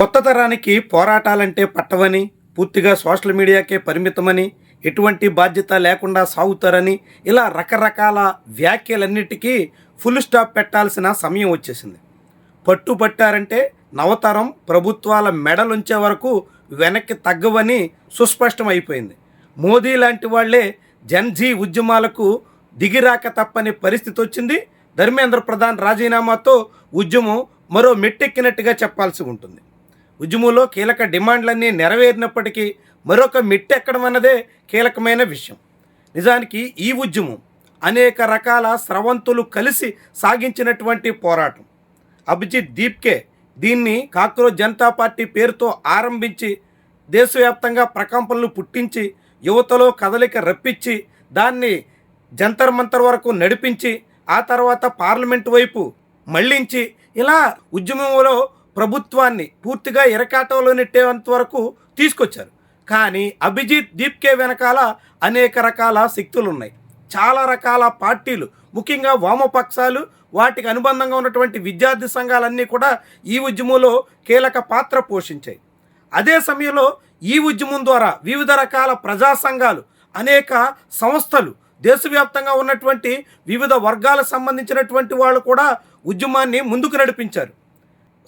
కొత్త తరానికి పోరాటాలంటే పట్టవని, పూర్తిగా సోషల్ మీడియాకే పరిమితమని, ఎటువంటి బాధ్యత లేకుండా సాగుతారని, ఇలా రకరకాల వ్యాఖ్యలన్నిటికీ ఫుల్ స్టాప్ పెట్టాల్సిన సమయం వచ్చేసింది. పట్టుబట్టారంటే నవతరం ప్రభుత్వాల మెడలుంచే వరకు వెనక్కి తగ్గవని సుస్పష్టం అయిపోయింది. మోదీ లాంటి వాళ్లే జన్జీ ఉద్యమాలకు దిగిరాక తప్పని పరిస్థితి వచ్చింది. ధర్మేంద్ర ప్రధాన్ రాజీనామాతో ఉద్యమం మరో మెట్టెక్కినట్టుగా చెప్పాల్సి ఉంటుంది. ఉద్యమంలో కీలక డిమాండ్లన్నీ నెరవేరినప్పటికీ మరొక మెట్టెక్కడం అన్నదే కీలకమైన విషయం. నిజానికి ఈ ఉద్యమం అనేక రకాల స్రవంతులు కలిసి సాగించినటువంటి పోరాటం. అభిజిత్ దీప్కే దీన్ని కాక్రోచ్ జనతా పార్టీ పేరుతో ఆరంభించి దేశవ్యాప్తంగా ప్రకంపనలు పుట్టించి యువతలో కదలిక రప్పించి దాన్ని జంతర్ మంతర్ వరకు నడిపించి ఆ తర్వాత పార్లమెంటు వైపు మళ్లించి ఇలా ఉద్యమంలో ప్రభుత్వాన్ని పూర్తిగా ఇరకాటంలో నెట్టేంత వరకు తీసుకొచ్చారు. కానీ అభిజిత్ దీప్కే వెనకాల అనేక రకాల శక్తులు ఉన్నాయి. చాలా రకాల పార్టీలు, ముఖ్యంగా వామపక్షాలు, వాటికి అనుబంధంగా ఉన్నటువంటి విద్యార్థి సంఘాలన్నీ కూడా ఈ ఉద్యమంలో కీలక పాత్ర పోషించాయి. అదే సమయంలో ఈ ఉద్యమం ద్వారా వివిధ రకాల ప్రజా సంఘాలు, అనేక సంస్థలు, దేశవ్యాప్తంగా ఉన్నటువంటి వివిధ వర్గాలకు సంబంధించినటువంటి వాళ్ళు కూడా ఉద్యమాన్ని ముందుకు నడిపించారు.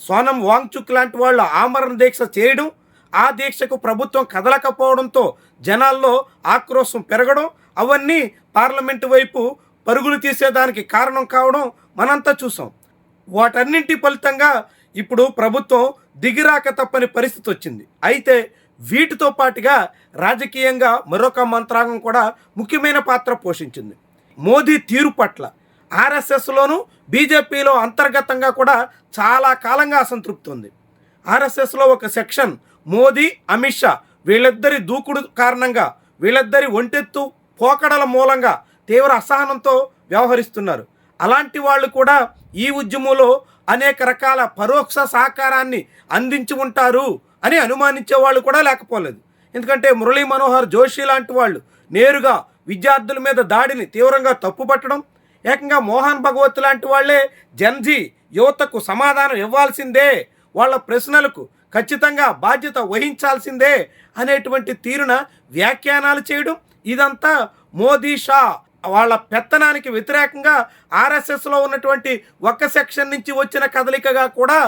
సోనం వాంగ్చుక్ లాంటి వాళ్ళు ఆమరణ దీక్ష చేయడం, ఆ దీక్షకు ప్రభుత్వం కదలకపోవడంతో జనాల్లో ఆక్రోశం పెరగడం, అవన్నీ పార్లమెంటు వైపు పరుగులు తీసేదానికి కారణం కావడం మనంతా చూసాం. వాటన్నింటి ఫలితంగా ఇప్పుడు ప్రభుత్వం దిగిరాక తప్పని పరిస్థితి వచ్చింది. అయితే వీటితో పాటుగా రాజకీయంగా మరొక మంత్రాంగం కూడా ముఖ్యమైన పాత్ర పోషించింది. మోదీ తీరు పట్ల ఆర్ఎస్ఎస్లోను బీజేపీలో అంతర్గతంగా కూడా చాలా కాలంగా అసంతృప్తి ఉంది. ఆర్ఎస్ఎస్లో ఒక సెక్షన్ మోదీ, అమిత్ షా వీళ్ళిద్దరి దూకుడు కారణంగా, వీళ్ళిద్దరి ఒంటెత్తు పోకడల మూలంగా తీవ్ర అసహనంతో వ్యవహరిస్తున్నారు. అలాంటి వాళ్ళు కూడా ఈ ఉద్యమంలో అనేక రకాల పరోక్ష సహకారాన్ని అందించి ఉంటారు అని అనుమానించే వాళ్ళు కూడా లేకపోలేదు. ఎందుకంటే మురళీ మనోహర్ జోషి లాంటి వాళ్ళు నేరుగా విద్యార్థుల మీద దాడిని తీవ్రంగా తప్పుపట్టడం, ఏకంగా మోహన్ భగవత్ లాంటి వాళ్ళే జన్జీ యువతకు సమాధానం ఇవ్వాల్సిందే, వాళ్ళ ప్రశ్నలకు ఖచ్చితంగా బాధ్యత వహించాల్సిందే అనేటువంటి తీరున వ్యాఖ్యానాలు చేయడం, ఇదంతా మోదీ షా వాళ్ళ పెత్తనానికి వ్యతిరేకంగా ఆర్ఎస్ఎస్లో ఉన్నటువంటి ఒక సెక్షన్ నుంచి వచ్చిన కదలికగా కూడా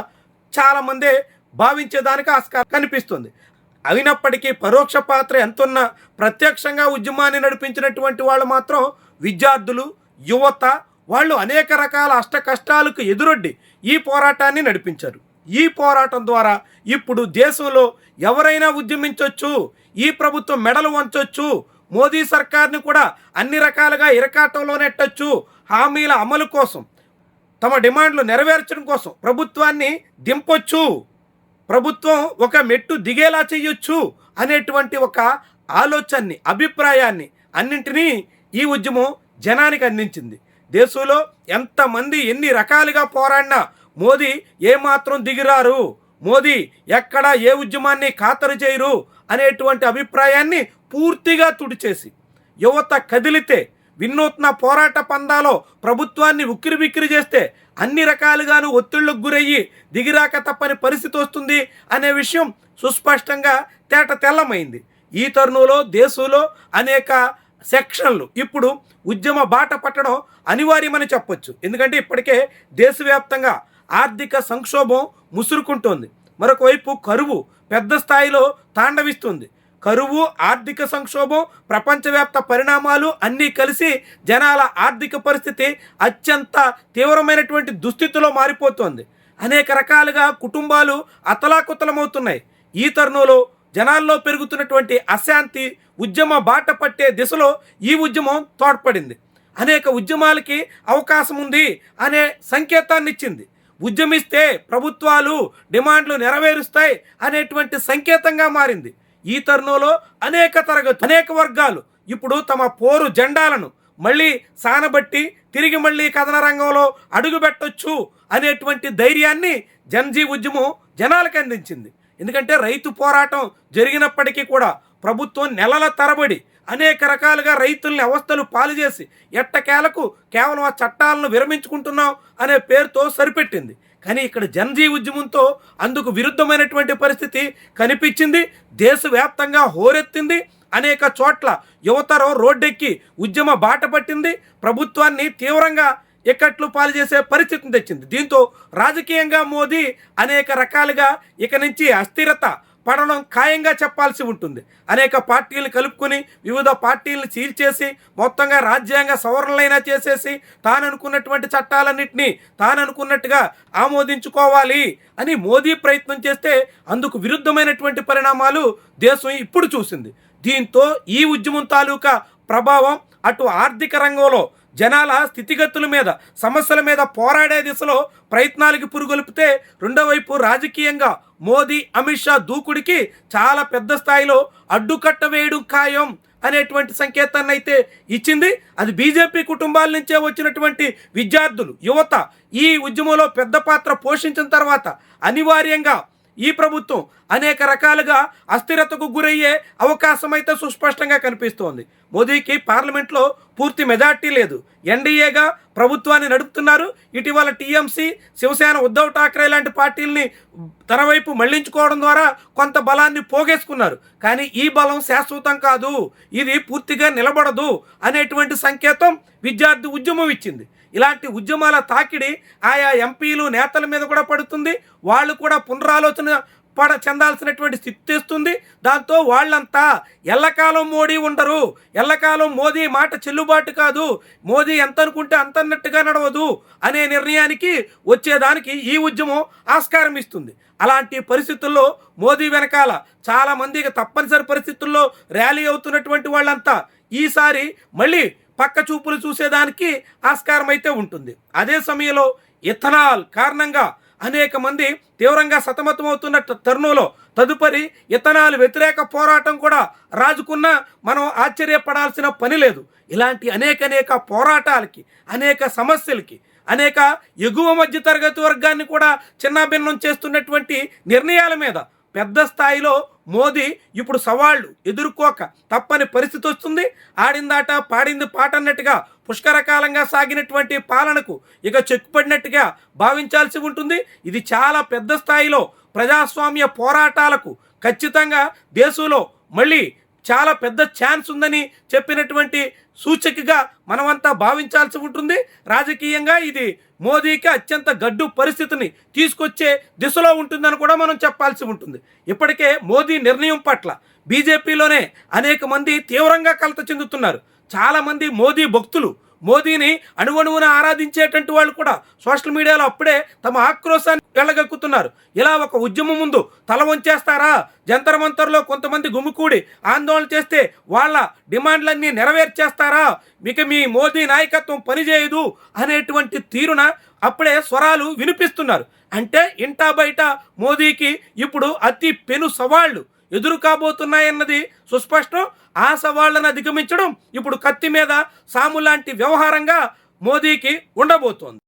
చాలామంది భావించేదానికి ఆస్కారం కనిపిస్తుంది. అయినప్పటికీ పరోక్ష పాత్ర ఎంతున్నా ప్రత్యక్షంగా ఉద్యమాన్ని నడిపించినటువంటి వాళ్ళు మాత్రం విద్యార్థులు, యువత, వాళ్ళు అనేక రకాల అష్ట కష్టాలకు ఎదురొడ్డి ఈ పోరాటాన్ని నడిపించారు. ఈ పోరాటం ద్వారా ఇప్పుడు దేశంలో ఎవరైనా ఉద్యమించవచ్చు, ఈ ప్రభుత్వం మెడలు వంచొచ్చు, మోదీ సర్కార్ని కూడా అన్ని రకాలుగా ఇరకాటంలో నెట్టొచ్చు, హామీల అమలు కోసం, తమ డిమాండ్లు నెరవేర్చడం కోసం ప్రభుత్వాన్ని దింపొచ్చు, ప్రభుత్వం ఒక మెట్టు దిగేలా చేయొచ్చు అనేటువంటి ఒక ఆలోచనని, అభిప్రాయాన్ని అన్నింటినీ ఈ ఉద్యమం జనానికి అందించింది. దేశంలో ఎంతమంది ఎన్ని రకాలుగా పోరాడినా మోదీ ఏమాత్రం దిగిరారు, మోదీ ఎక్కడ ఏ ఉద్యమాన్ని ఖాతరు చేయరు అనేటువంటి అభిప్రాయాన్ని పూర్తిగా తుడిచేసి యువత కదిలితే, వినూత్న పోరాట పందాలో ప్రభుత్వాన్ని ఉక్కిరిబిక్కిరి చేస్తే అన్ని రకాలుగాను ఒత్తిళ్లకు గురయ్యి దిగిరాక తప్పని పరిస్థితి వస్తుంది అనే విషయం సుస్పష్టంగా తేట తెల్లమైంది. ఈ తరుణంలో దేశంలో అనేక సెక్షన్లు ఇప్పుడు ఉద్యమ బాట పట్టడం అనివార్యమని చెప్పొచ్చు. ఎందుకంటే ఇప్పటికే దేశవ్యాప్తంగా ఆర్థిక సంక్షోభం ముసురుకుంటోంది. మరొక వైపు కరువు పెద్ద స్థాయిలో తాండవిస్తుంది. కరువు, ఆర్థిక సంక్షోభం, ప్రపంచవ్యాప్త పరిణామాలు అన్నీ కలిసి జనాల ఆర్థిక పరిస్థితి అత్యంత తీవ్రమైనటువంటి దుస్థితిలో మారిపోతోంది. అనేక రకాలుగా కుటుంబాలు అతలాకుతలమవుతున్నాయి. ఈ తరుణంలో జనాల్లో పెరుగుతున్నటువంటి అశాంతి ఉద్యమ బాట పట్టే దిశలో ఈ ఉద్యమం తోడ్పడింది. అనేక ఉద్యమాలకి అవకాశం ఉంది అనే సంకేతాన్ని ఇచ్చింది. ఉద్యమిస్తే ప్రభుత్వాలు డిమాండ్లు నెరవేరుస్తాయి అనేటువంటి సంకేతంగా మారింది. ఈ తరుణంలో అనేక వర్గాలు ఇప్పుడు తమ పోరు జెండాలను మళ్ళీ సానబట్టి తిరిగి మళ్ళీ కథన రంగంలో అడుగుపెట్టొచ్చు అనేటువంటి ధైర్యాన్ని జన్జీ ఉద్యమం జనాలకు అందించింది. ఎందుకంటే రైతు పోరాటం జరిగినప్పటికీ కూడా ప్రభుత్వం నెలల తరబడి అనేక రకాలుగా రైతుల్ని అవస్థలు పాలు చేసి ఎట్టకేలకు కేవలం ఆ చట్టాలను విరమించుకుంటున్నాం అనే పేరుతో సరిపెట్టింది. కానీ ఇక్కడ జనజీ ఉద్యమంతో అందుకు విరుద్ధమైనటువంటి పరిస్థితి కనిపించింది. దేశవ్యాప్తంగా హోరెత్తింది. అనేక చోట్ల యువతరం రోడ్డెక్కి ఉద్యమ బాట పట్టింది. ప్రభుత్వాన్ని తీవ్రంగా ఇక్కట్లు పాలు చేసే పరిస్థితిని తెచ్చింది. దీంతో రాజకీయంగా మోదీ అనేక రకాలుగా ఇక నుంచి అస్థిరత పడడం ఖాయంగా చెప్పాల్సి ఉంటుంది. అనేక పార్టీలు కలుపుకొని వివిధ పార్టీలను చీల్చేసి మొత్తంగా రాజ్యాంగ సవరణలైనా చేసేసి తాను అనుకున్నటువంటి చట్టాలన్నింటినీ తాను అనుకున్నట్టుగా ఆమోదించుకోవాలి అని మోదీ ప్రయత్నం చేస్తే అందుకు విరుద్ధమైనటువంటి పరిణామాలు దేశం ఇప్పుడు చూసింది. దీంతో ఈ ఉద్యమం తాలూకా ప్రభావం అటు ఆర్థిక రంగంలో జనాల స్థితిగతుల మీద సమస్యల మీద పోరాడే దిశలో ప్రయత్నాలకి పురుగొల్పితే, రెండో వైపు రాజకీయంగా మోదీ అమిత్ షా దూకుడికి చాలా పెద్ద స్థాయిలో అడ్డుకట్ట వేయడం ఖాయం అనేటువంటి సంకేతాన్ని అయితే ఇచ్చింది. అది బీజేపీ కుటుంబాల నుంచే వచ్చినటువంటి విద్యార్థులు, యువత ఈ ఉద్యమంలో పెద్ద పాత్ర పోషించిన తర్వాత అనివార్యంగా ఈ ప్రభుత్వం అనేక రకాలుగా అస్థిరతకు గురయ్యే అవకాశం అయితే సుస్పష్టంగా కనిపిస్తోంది. మోదీకి పార్లమెంట్లో పూర్తి మెజార్టీ లేదు. ఎన్డీఏగా ప్రభుత్వాన్ని నడుపుతున్నారు. ఇటీవల టీఎంసీ, శివసేన, ఉద్ధవ్ ఠాక్రే లాంటి పార్టీలని తన వైపు మళ్లించుకోవడం ద్వారా కొంత బలాన్ని పోగేసుకున్నారు. కానీ ఈ బలం శాశ్వతం కాదు, ఇది పూర్తిగా నిలబడదు అనేటువంటి సంకేతం విద్యార్థి ఉద్యమం ఇచ్చింది. ఇలాంటి ఉద్యమాల తాకిడి ఆయా ఎంపీలు, నేతల మీద కూడా పడుతుంది. వాళ్ళు కూడా పునరాలోచన చెందాల్సినటువంటి స్థితి తెస్తుంది. దాంతో వాళ్ళంతా ఎల్లకాలం మోడీ ఉండరు, ఎల్లకాలం మోదీ మాట చెల్లుబాటు కాదు, మోదీ ఎంత అనుకుంటే అంతన్నట్టుగా నడవదు అనే నిర్ణయానికి వచ్చేదానికి ఈ ఉద్యమం ఆస్కారం ఇస్తుంది. అలాంటి పరిస్థితుల్లో మోదీ వెనకాల చాలామంది తప్పనిసరి పరిస్థితుల్లో ర్యాలీ అవుతున్నటువంటి వాళ్ళంతా ఈసారి మళ్ళీ పక్క చూపులు చూసేదానికి ఆస్కారం అయితే ఉంటుంది. అదే సమయంలో ఇథనాల్ కారణంగా అనేక మంది తీవ్రంగా సతమతమవుతున్న తరుణంలో తదుపరి ఇథనాల్ వ్యతిరేక పోరాటం కూడా రాజుకున్నా మనం ఆశ్చర్యపడాల్సిన పని లేదు. ఇలాంటి అనేక పోరాటాలకి, అనేక సమస్యలకి, అనేక ఎగువ మధ్య తరగతి వర్గాన్ని కూడా చిన్నాభిన్నం చేస్తున్నటువంటి నిర్ణయాల మీద పెద్ద స్థాయిలో మోదీ ఇప్పుడు సవాళ్లు ఎదుర్కోక తప్పని పరిస్థితి వస్తుంది. ఆడిందాట పాడింది పాట అన్నట్టుగా పుష్కరకాలంగా సాగినటువంటి పాలనకు ఇక చెక్కుపడినట్టుగా భావించాల్సి ఉంటుంది. ఇది చాలా పెద్ద స్థాయిలో ప్రజాస్వామ్య పోరాటాలకు ఖచ్చితంగా దేశంలో మళ్ళీ చాలా పెద్ద ఛాన్స్ ఉందని చెప్పినటువంటి సూచికగా మనమంతా భావించాల్సి ఉంటుంది. రాజకీయంగా ఇది మోదీకి అత్యంత గడ్డు పరిస్థితిని తీసుకొచ్చే దిశలో ఉంటుందని కూడా మనం చెప్పాల్సి ఉంటుంది. ఇప్పటికే మోదీ నిర్ణయం పట్ల బీజేపీలోనే అనేక మంది తీవ్రంగా కలత చెందుతున్నారు. చాలామంది మోదీ భక్తులు, మోదీని అణువణువున ఆరాధించేటువంటి వాళ్ళు కూడా సోషల్ మీడియాలో అప్పుడే తమ ఆక్రోశాన్ని వెళ్ళగక్కుతున్నారు. ఇలా ఒక ఉద్యమం ముందు తల వంచేస్తారా? జంతర్ మంతర్లో కొంతమంది గుమికూడి ఆందోళన చేస్తే వాళ్ళ డిమాండ్లన్నీ నెరవేర్చేస్తారా? మీ మోదీ నాయకత్వం పనిచేయదు అనేటువంటి తీరున అప్పుడే స్వరాలు వినిపిస్తున్నారు. అంటే ఇంటా బయట మోదీకి ఇప్పుడు అతి పెను సవాళ్లు ఎదురు కాబోతున్నాయన్నది సుస్పష్టం. ఆ సవాళ్లను అధిగమించడం ఇప్పుడు కత్తి మీద సాము లాంటి వ్యవహారంగా మోదీకి ఉండబోతోంది.